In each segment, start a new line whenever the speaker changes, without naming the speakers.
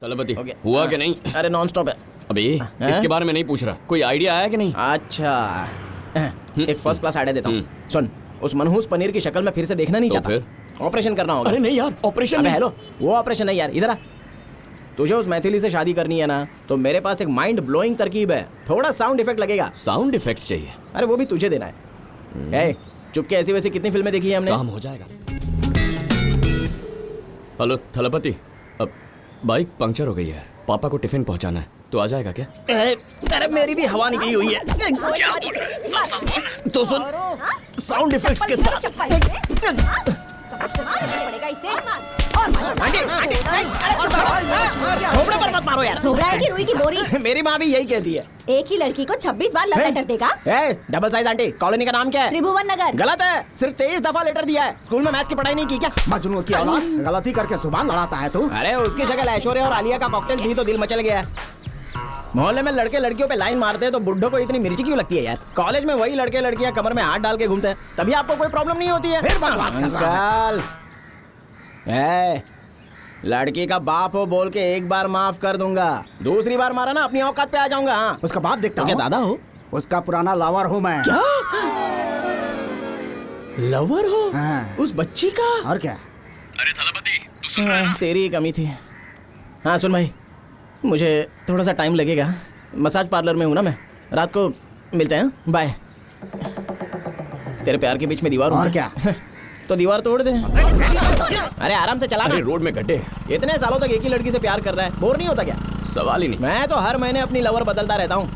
तलपति हुआ कि नहीं?
अरे नॉन स्टॉप है।
अबे इसके बारे में नहीं पूछ रहा, कोई आइडिया आया कि नहीं?
अच्छा एक फर्स्ट क्लास आइडिया देता हूँ। सुन, उस मनहूस पनीर की शक्ल में फिर से देखना नहीं
तो
चाहता। ऑपरेशन करना होगा।
अरे नहीं यार, ऑपरेशन
अबे
नहीं।
हेलो, वो ऑपरेशन नहीं यार, इधर आ। तुझे उस मैथिली से शादी करनी है ना, तो मेरे पास एक माइंड ब्लोइंग तरकीब है। थोड़ा साउंड इफेक्ट लगेगा।
साउंड इफेक्ट्स चाहिए?
अरे वो भी तुझे देना है। चुपके ऐसी वैसी कितनी फिल्में देखी है हमने।
काम हो जाएगा। हेलो थलपति, अब बाइक पंक्चर हो गई है, पापा को टिफिन पहुंचाना है, तो आ जाएगा क्या?
अरे मेरी भी हवा निकली हुई है।
क्या बोल रहा है? साफ
तो सुन, साउंड इफेक्ट्स के साथ। थोपड़े पर मत मारो यार।
थोपड़ा है कि रुई की बोरी?
मेरी माँ भी यही कहती है।
एक ही लड़की को 26 बार लव लेटर देगा।
डबल साइज आंटी, कॉलोनी का नाम क्या है?
त्रिभुवन नगर।
गलत है, सिर्फ 23 दफा लेटर दिया है। स्कूल में मैथ्स की पढ़ाई नहीं की क्या?
मजनू की औलाद, गलती करके जुबान लड़ाता है तू।
अरे उसकी जगह ऐश्वर्या और आलिया का कॉकटेल दी तो दिल मचल गया है। मोहल्ले में लड़के लड़कियों पे लाइन मारते हैं तो बुड्ढों को इतनी मिर्ची क्यों लगती है यार? कॉलेज में वही लड़के लड़कियां कमर में हाथ डाल के घूमते हैं, तभी आपको कोई प्रॉब्लम नहीं होती है।
फिर बकवास कर रहा है।
अंकल, लड़की का बाप हो बोल के एक बार माफ कर दूंगा, दूसरी बार मारा ना अपनी औकात पे आ जाऊंगा। हाँ,
उसका बाप देखता
तो क्या
हूँ।
दादा हो?
उसका पुराना लवर हूँ मैं।
क्या लवर हो?
हाँ।
उस बच्ची का?
और क्या?
अरे थलपति, तू सुन रहा है ना?
तेरी ही कमी थी। हाँ सुन भाई, मुझे थोड़ा सा टाइम लगेगा, मसाज पार्लर में हूँ ना मैं, रात को मिलते हैं। बाय। तेरे प्यार के बीच में दीवार
और क्या?
तो दीवार तोड़ दे। अरे आराम से चला
अरे
ना।
रोड में गड्ढे।
इतने सालों तक एक ही लड़की से प्यार कर रहा है, बोर नहीं होता क्या?
सवाल ही नहीं।
मैं तो हर महीने अपनी लवर बदलता रहता हूँ।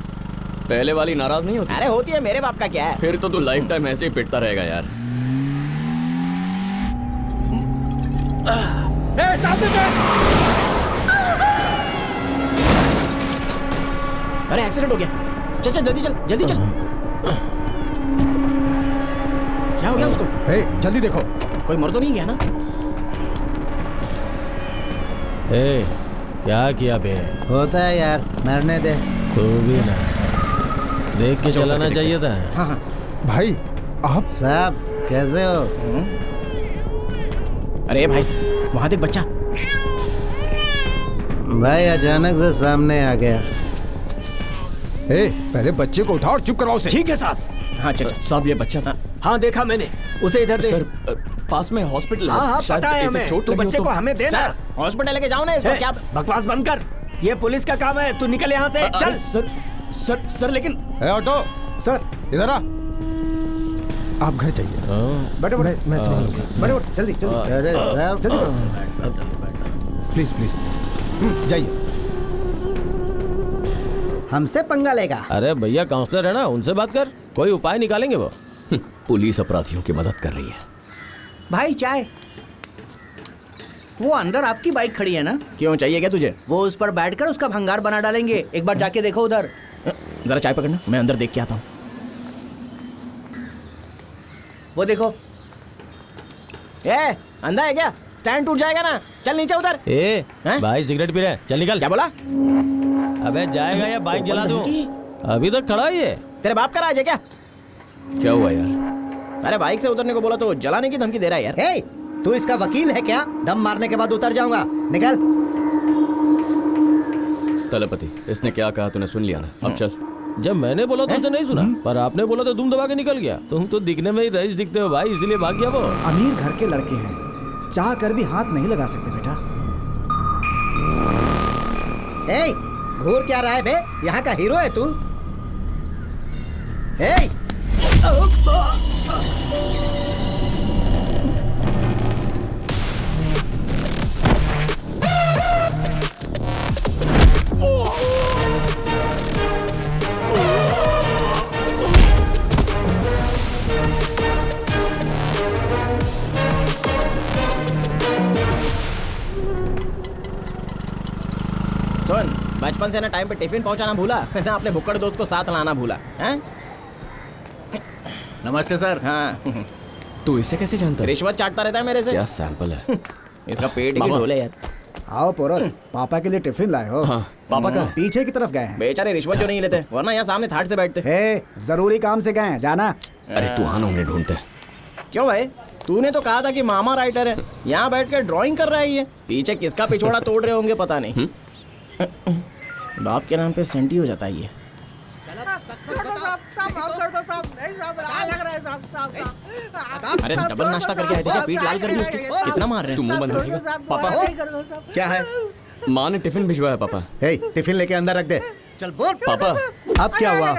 पहले वाली नाराज नहीं होती?
अरे होती है, मेरे बाप का क्या है।
फिर तो तू लाइफ टाइम ऐसे ही पिटता रहेगा यार।
अरे एक्सीडेंट हो गया। चल चल जल्दी चल, जल्दी चल। क्या हो गया उसको?
जल्दी देखो।
कोई मर तो नहीं गया ना?
ए, क्या किया बे?
होता है यार, मरने दे।
तू भी ना देख के चलाना चाहिए था।
हाँ हाँ।
भाई आप साहब कैसे हो?
अरे भाई, वहां देख बच्चा।
भाई अचानक से सामने आ गया।
पहले बच्चे को उठाओ और चुप करवाओ उसे।
ठीक है साहब।
हाँ चल।
साहब ये बच्चा था।
हाँ देखा मैंने, उसे इधर दे।
सर पास में हॉस्पिटल है।
हाँ
शायद
पता है
इसे
हमें,
चोट
तू
लगी हो
बच्चे
तो-
को हमें देना।
सर हॉस्पिटल लेके जाओ ना इसको। क्या
बकवास बंद कर, ये पुलिस का काम है, तू निकल यहाँ से।
अरे
चल।
सर लेकिन
ऑटो
सर
इधर आ। आप घर जाइए।
बैठो बैठो, मैं संभालूंगा। बैठो जल्दी जल्दी। अरे साहब
प्लीज प्लीज जाइए।
हमसे पंगा लेगा?
अरे भैया काउंसलर है ना, उनसे बात कर, कोई उपाय निकालेंगे वो।
पुलिस अपराधियों की मदद कर रही है।
भाई चाय। वो अंदर आपकी बाइक खड़ी है ना,
क्यों चाहिए क्या तुझे?
वो उस पर बैठकर उसका भंगार बना डालेंगे। एक बार जाके देखो उधर।
जरा चाय पकड़ना, मैं अंदर देख के आता हूँ।
वो देखो।
अंधा है क्या? स्टैंड टूट जाएगा ना। चल नीचे उतर।
ए
हैं?
भाई सिगरेट पी रहे हैं, चल निकल।
क्या बोला?
अबे जाएगा या बाइक जला दूं? अभी तक खड़ा ही है।
तेरे बाप का राज है क्या?
क्या हुआ यार?
अरे बाइक से उतरने को बोला तो जलाने की धमकी दे रहा है यार।
हे, तू इसका वकील है क्या? दम मारने के बाद उतर जाऊंगा, निकल।
तलपति, इसने क्या कहा तूने सुन लिया ना? अब चल।
जब मैंने बोला तो उसे नहीं सुना, पर आपने बोला तो तुम दबा के निकल गया। तुम तो दिखने में ही रईस दिखते हो भाई, इसलिए भाग गया वो।
अमीर घर के लड़के हैं, चाह कर भी हाथ नहीं लगा सकते बेटा। हे, घूर क्या रहा है बे? यहाँ का हीरो है तू। हे,
सुन, बचपन से ना टाइम पे टिफिन पहुंचाना भूला ना अपने भुक्कड़ दोस्त को साथ लाना भूला हैं?
नमस्ते सर।
हाँ
तू इसे कैसे जानता है?
रिश्वत चाटता रहता है मेरे से।
क्या सैंपल है?
इसका पेट ही
मामा।
ढोले यार।
आओ पोरस, पापा के लिए टिफिन लाए हो?
हाँ, पापा का
पीछे की तरफ गए हैं।
बेचारे रिश्वत जो नहीं लेते, वरना यहाँ सामने थाट से बैठते।
हे, जरूरी काम से गए हैं, जाना।
अरे तू आना, उन्हें ढूंढते।
क्यों भाई? तूने तो कहा था कि मामा राइटर है, यहाँ बैठ कर ड्राइंग कर रहा है ये। पीछे किसका पिछोड़ा तोड़ रहे होंगे पता नहीं। बाप के नाम पे सेंटी हो जाता है ये। अरे डबल नाश्ता करके आए थे क्या? पीठ लाल कर दी उसकी। कितना मार रहे
तू
हैं?
मुंह बंद रखिएगा पापा।
क्या है?
माँ ने टिफिन भिजवाया पापा।
हे, टिफिन लेके अंदर रख दे। चल बोल
पापा
अब क्या हुआ?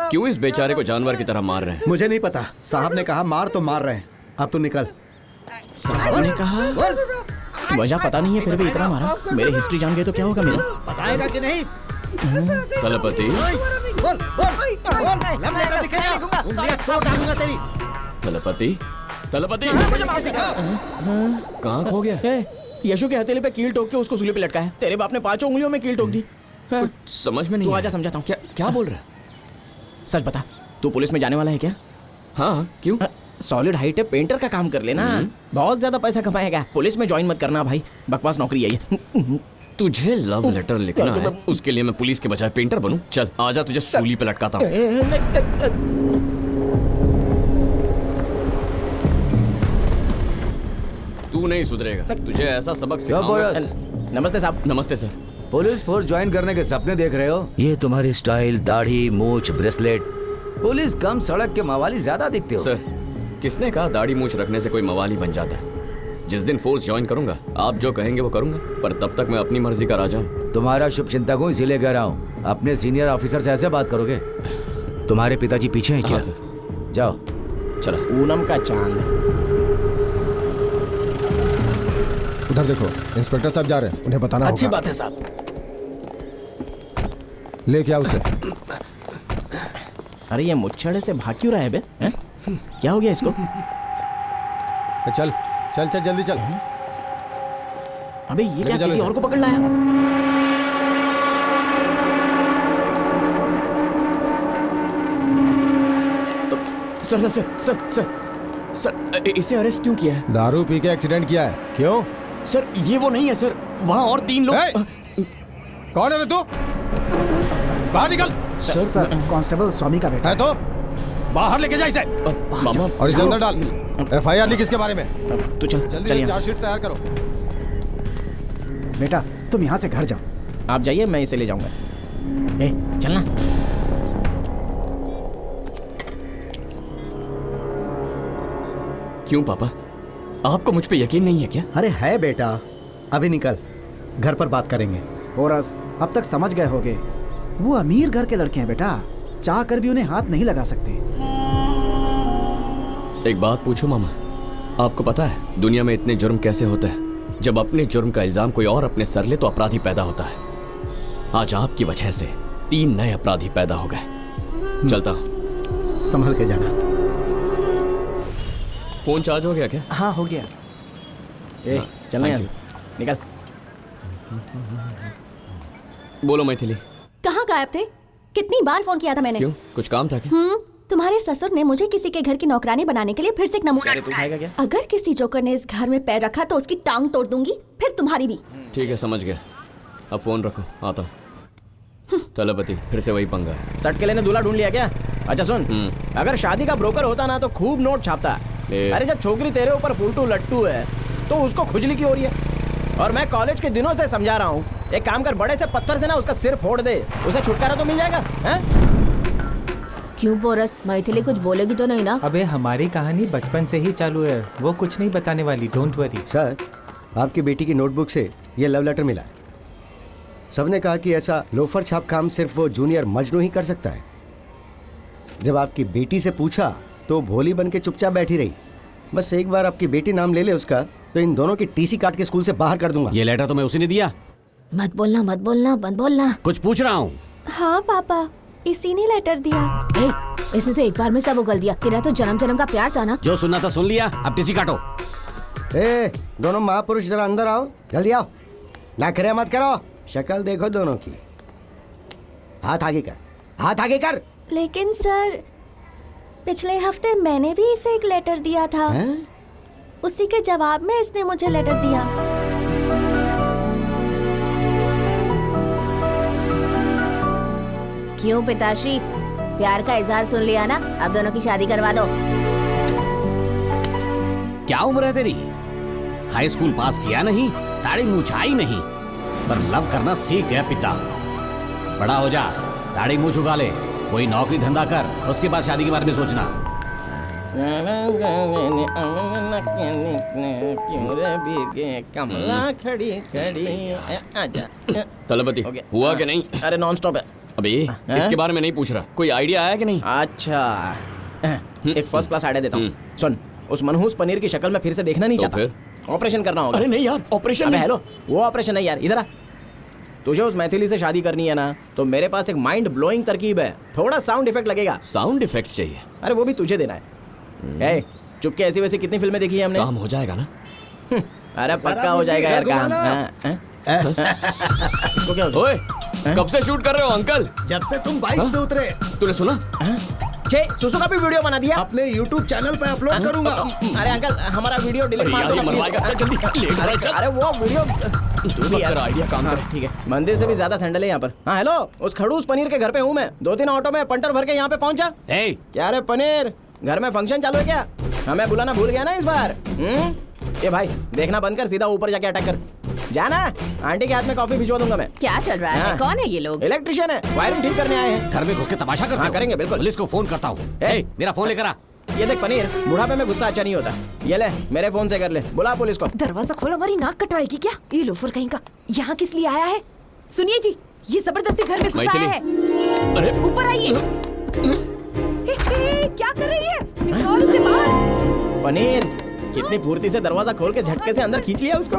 क्यों इस बेचारे को जानवर की तरह मार रहे हैं?
मुझे नहीं पता, साहब ने कहा मार तो मार रहे हैं। अब तू निकल।
साहब ने कहा वजह पता नहीं है फिर भी इतना मारा। मेरे हिस्ट्री जान गए तो क्या होगा मेरा?
बताएगा कि नहीं?
तलपति
बोल बोल बोल, लव लेटर लिखेगा, उंगलियां तोड़ डालूंगा तेरी।
तलपति तलपति कहाँ खो गया?
ए, यशु के हथेली पे कील ठोक के उसको सूली पे लटका है। तेरे बाप ने 5 उंगलियों में कील ठोक दी। हाँ।
समझ में नहीं
तू
आया।
आजा समझाता हूँ।
क्या क्या बोल रहा है?
सच बता, तू पुलिस में जाने वाला है क्या?
हाँ क्यों?
सॉलिड हाइट है, पेंटर का काम कर लेना, बहुत ज्यादा पैसा कमाएगा। पुलिस में ज्वाइन मत करना भाई, बकवास नौकरी है ये।
तुझे लव लेटर लिखना है, उसके लिए मैं पुलिस के बजाय पेंटर बनूं? चल आजा, तुझे सूली पे लटकाता हूँ। तू नहीं सुधरेगा, तुझे ऐसा सबक सिखाऊंगा।
नमस्ते साहब।
नमस्ते सर।
पुलिस फोर्स ज्वाइन करने के सपने देख रहे हो? ये तुम्हारी स्टाइल, दाढ़ी, मूछ, ब्रेसलेट, पुलिस कम सड़क के मवाली ज्यादा दिखते हो।
सर किसने कहा दाढ़ी मूछ रखने से कोई मवाली बन जाता है? जिस दिन फोर्स ज्वाइन करूंगा आप जो कहेंगे वो करूंगा, पर तब तक मैं अपनी मर्जी का राजा हूँ।
तुम्हारा शुभ चिंतक हूँ इसीलिए कह रहा हूँ। अपने सीनियर ऑफिसर से ऐसे बात करोगे? तुम्हारे पिताजी पीछे हैं क्या?
हाँ सर।
जाओ।
चला।
पूनम का चांद।
उधर देखो, इंस्पेक्टर साहब जा रहे हैं, उन्हें बताना
अच्छी
होगा।
बात है साहब।
ले क्या उसे?
अरे ये मुच्छड़े से भाग क्यों रहा है बे? हैं? क्या हो गया इसको?
चल चल चल जल्दी चल।
अबे ये क्या,
चलो
किसी
इसे।
और को पकड़ लाया?
Sir sir sir sir sir sir इसे अरेस्ट क्यों किया है?
दारू पी के एक्सीडेंट किया है। क्यों?
सर ये वो नहीं है सर, वहाँ और 3 लोग।
ए! कौन है रे तू? बाहर निकल।
सर
कांस्टेबल स्वामी का बेटा
है तो बाहर लेके जा इसे
मामा
और इसे अंदर डाल। FIR लिख इसके बारे में।
तू चल
जल्दी
चल यहाँ
चार्जशीट तैयार करो।
बेटा तुम यहाँ से घर जाओ।
से। आप जाइए, मैं इसे ले जाऊंगा। ए चलना।
क्यों पापा, आपको मुझ पे यकीन नहीं है क्या?
अरे है बेटा, अभी निकल, घर पर बात करेंगे। पोरस अब तक समझ गए होगे, वो अमीर घर के लड़के हैं बेटा, चाह कर भी उन्हें हाथ नहीं लगा सकते।
एक बात पूछूं मामा, आपको पता है दुनिया में इतने जुर्म कैसे होते हैं? जब अपने जुर्म का इल्जाम कोई और अपने सर ले तो अपराधी पैदा होता है। आज आपकी वजह से 3 नए अपराधी पैदा हो गए। चलता हूं।
संभल के जाना।
फोन चार्ज हो गया क्या?
हाँ हो गया। ए चलना यहाँ से, निकल।
बोलो मैथिली।
कहाँ गायब थे? कितनी बार फोन किया था मैंने।
क्यों, कुछ काम था क्या?
तुम्हारे ससुर ने मुझे किसी के घर की नौकरानी बनाने के लिए फिर से एक नमूना
अरे तू खाएगा क्या?
अगर किसी जोकर ने इस घर में पैर रखा तो उसकी टांग तोड़ दूंगी, फिर तुम्हारी भी।
ठीक है समझ गया, अब फोन रखो, आता हूं। तलपति फिर से वही पंगा है।
सट के लेने दूल्हा ढूंढ लिया क्या? अच्छा सुन, अगर शादी का ब्रोकर होता ना तो खूब नोट छापता। अरे जब छोकरी तेरे ऊपर फुलटू लट्टू है तो उसको खुजली की हो रही है। और मैं कॉलेज के दिनों से समझा रहा हूँ, एक काम कर, बड़े से पत्थर से ना उसका सिर फोड़ दे, उसे छुटकारा तो मिल जाएगा। हैं?
क्यों बोरस, मैथिली कुछ बोलेगी तो नहीं ना?
अबे हमारी कहानी बचपन से ही चालू है, वो कुछ नहीं बताने वाली, डोंट वरी।
सर, आपकी बेटी की नोटबुक से ये लव लेटर मिला है। सबने कहा कि ऐसा लोफर छाप काम सिर्फ वो जूनियर मजनू ही कर सकता है। जब आपकी बेटी से पूछा तो भोली बन के चुपचाप बैठी रही। बस एक बार आपकी बेटी नाम ले ले उसका तो इन दोनों की टीसी काट के स्कूल से बाहर कर दूंगा।
ये लेटर तो मैं उसी ने दिया।
मत बोलना मत बोलना मत बोलना।
कुछ पूछ रहा हूँ।
हाँ पापा, इसी ने लेटर दिया।
ए, इसने तो एक बार में सब उगल दिया। तेरा तो जन्म जन्म का प्यार था ना।
जो सुनना था सुन लिया, अब टीसी काटो।
ए, दोनों महापुरुष जरा अंदर आओ, जल्दी आओ, नखरे मत करो, शक्ल देखो दोनों की। हाथ आगे कर, हाथ आगे कर।
लेकिन सर, पिछले हफ्ते मैंने भी इसे एक लेटर दिया था। उसी के जवाब में इसने मुझे लेटर दिया।
क्यों पिताश्री, प्यार का इजहार सुन लिया ना? अब दोनों की शादी करवा दो।
क्या उम्र है तेरी? हाई स्कूल पास किया नहीं, दाढ़ी मूछ आई नहीं,
पर लव करना सीख गया पिता। बड़ा हो जा, दाढ़ी मुंह झुका ले, कोई नौकरी धंधा कर, उसके बाद शादी के बारे में सोचना।
कमला खड़ी खड़ी आजा।
तलपति हुआ कि नहीं?
अरे नॉन स्टॉप है
अबे इसके बारे में नहीं पूछ रहा, कोई आइडिया आया कि नहीं?
अच्छा एक फर्स्ट क्लास आइडिया देता हूँ। सुन, उस मनहूस पनीर की शक्ल में फिर से देखना नहीं
तो
चाहता। ऑपरेशन करना होगा।
अरे नहीं यार, ऑपरेशन
अबे
नहीं।
हेलो, वो ऑपरेशन नहीं यार, इधर आ। तुझे उस मैथिली से शादी करनी है ना, तो मेरे पास एक माइंड ब्लोइंग तरकीब है। थोड़ा साउंड इफेक्ट लगेगा।
साउंड इफेक्ट्स चाहिए?
अरे वो भी तुझे देना है। चुपके ऐसी वैसी कितनी फिल्में देखी है हमने?
काम हो जाएगा ना?
अरे पक्का हो जाएगा यार काम। इसको क्या
ओए, कब से शूट कर रहे हो अंकल?
जब से तुम बाइक से उतरे।
तूने सुना?
सुसु का भी वीडियो बना दिया।
अपने YouTube चैनल पे अपलोड करूंगा।
अरे अंकल, हमारा वीडियो डिलीट मार दो।
चल जल्दी लेट हो रहा है, चल।
अरे वो वीडियो
तू भी यार आइडिया काम कर।
ठीक है, मंदिर से भी ज्यादा सैंडल है यहाँ पर। हाँ हेलो, उस खड़ूस पनीर के घर पे हूँ मैं। 2-3 ऑटो में पंटर भर के यहाँ पे पहुंचा। क्या रे पनीर, घर में फंक्शन चालू है क्या? हमें बुलाना भूल गया ना इस बार? ये भाई देखना बंद कर, सीधा ऊपर जाके अटैक कर। जाना, आंटी के हाथ में कॉफी भिजवा दूंगा मैं।
क्या चल रहा है? कौन है ये लोग?
इलेक्ट्रिशियन है, वायरिंग ठीक करने आए हैं।
घर में घुस के तमाशा करते हो?
करेंगे बिल्कुल।
पुलिस को फोन करता हूँ। मेरा फोन लेकर आ।
ये देख पनीर, बुढ़ापे में गुस्सा अच्छा नहीं होता। ये ले, मेरे फोन से कर ले, बुला पुलिस को।
दरवाजा खोल, हमारी नाक कटवाएगी क्या? ये लोफर कहीं का यहाँ किस लिए आया है? सुनिए जी, ये जबरदस्ती घर में घुसा है।
अरे
ऊपर आइए। क्या कर रही है? निकालो उसे बाहर।
पनीर कितनी फुर्ती से दरवाजा खोल के झटके से अंदर खींच लिया उसको।